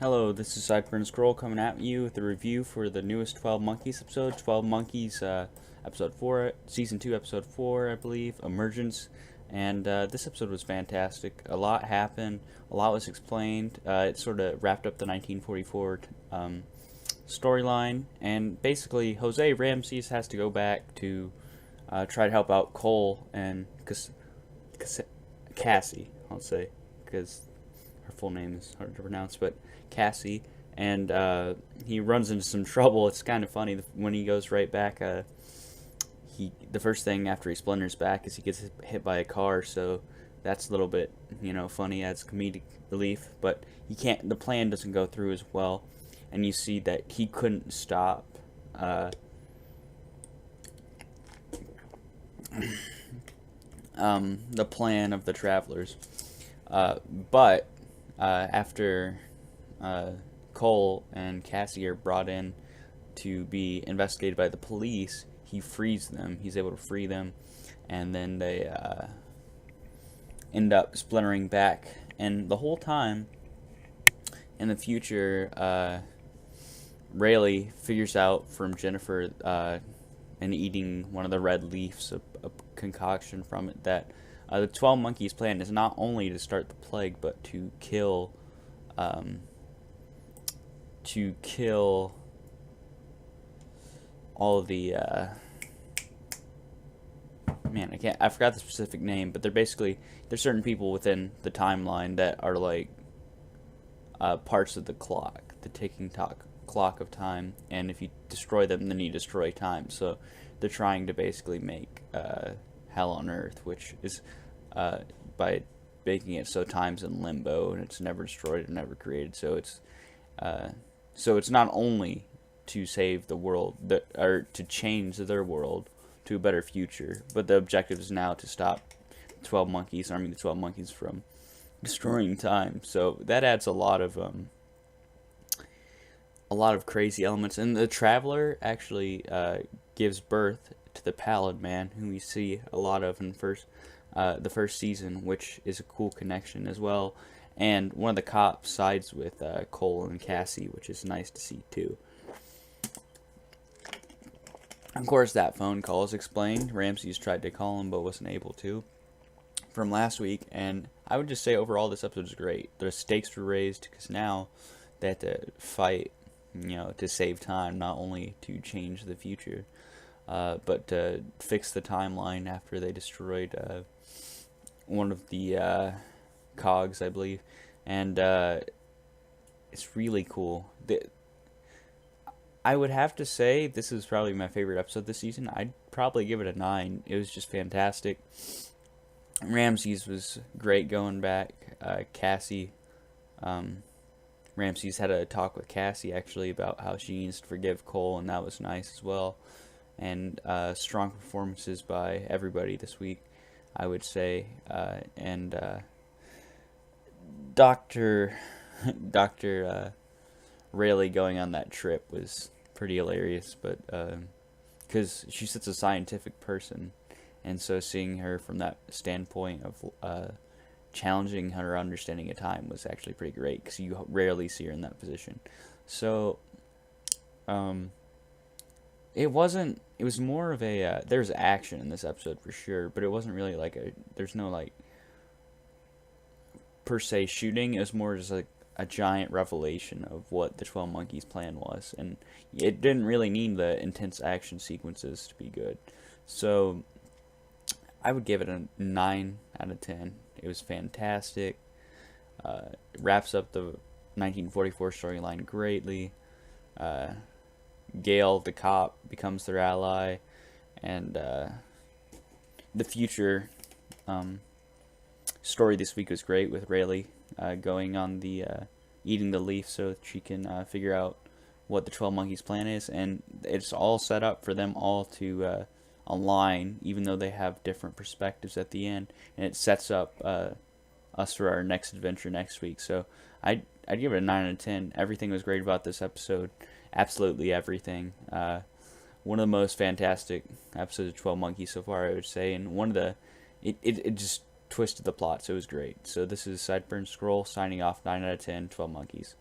Hello, this is Sideburn Scroll coming at you with a review for the newest 12 Monkeys episode. 12 Monkeys, episode 4, season 2, episode 4, I believe, Emergance. And this episode was fantastic. A lot happened, a lot was explained. It sort of wrapped up the 1944 storyline. And basically, Jose Ramses has to go back to try to help out Cole and Cassie, I'll say, because her full name is hard to pronounce, but Cassie, and he runs into some trouble. It's kind of funny when he goes right back. The first thing after he splinters back is he gets hit by a car, so that's a little bit funny as comedic relief. But he can't. The plan doesn't go through as well, and you see that he couldn't stop. The plan of the travelers, but after Cole and Cassie are brought in to be investigated by the police, he frees them. He's able to free them, and then they end up splintering back. And the whole time, in the future, Rayleigh figures out from Jennifer and eating one of the red leaves, a concoction from it, that the 12 Monkeys plan is not only to start the plague, but to kill all of the I forgot the specific name, but there's certain people within the timeline that are like parts of the clock, the ticking clock of time, and if you destroy them, then you destroy time. So they're trying to basically make hell on earth, which is by making it so time's in limbo and it's never destroyed and never created. So it's not only to save the world, or to change their world to a better future, but the objective is now to stop the 12 Monkeys from destroying time. So that adds a lot of crazy elements. And the Traveler actually gives birth to the Pallid Man, who we see a lot of in the first season, which is a cool connection as well. And one of the cops sides with Cole and Cassie, which is nice to see too. Of course, that phone call is explained. Ramses tried to call him but wasn't able to from last week. And I would just say overall this episode is great. The stakes were raised because now they have to fight, to save time, not only to change the future, but to fix the timeline after they destroyed one of the cogs, I believe. And it's really cool. I would have to say this is probably my favorite episode this season. I'd probably give it a 9. It was just fantastic. Ramses was great going back. Cassie, Ramses had a talk with Cassie actually about how she needs to forgive Cole, and that was nice as well. And strong performances by everybody this week, I would say. And Doctor Rayleigh going on that trip was pretty hilarious, but because she's such a scientific person, and so seeing her from that standpoint of challenging her understanding of time was actually pretty great, because you rarely see her in that position. So it was more of a there's action in this episode for sure, but it wasn't really like there's no like per se shooting. It was more just like a giant revelation of what the 12 Monkeys plan was, and it didn't really need the intense action sequences to be good. So I would give it a 9 out of 10. It was fantastic. It wraps up the 1944 storyline greatly. Gale, the cop, becomes their ally, and the future story this week was great with Rayleigh going on the eating the leaf so that she can figure out what the 12 Monkeys plan is, and it's all set up for them all to align, even though they have different perspectives at the end, and it sets up us for our next adventure next week. So I'd give it a 9 out of 10. Everything was great about this episode, absolutely everything. One of the most fantastic episodes of 12 Monkeys so far, I would say, and one of the it just twisted the plot, so it was great. So this is Sideburn Scroll signing off. 9 out of 10, 12 Monkeys.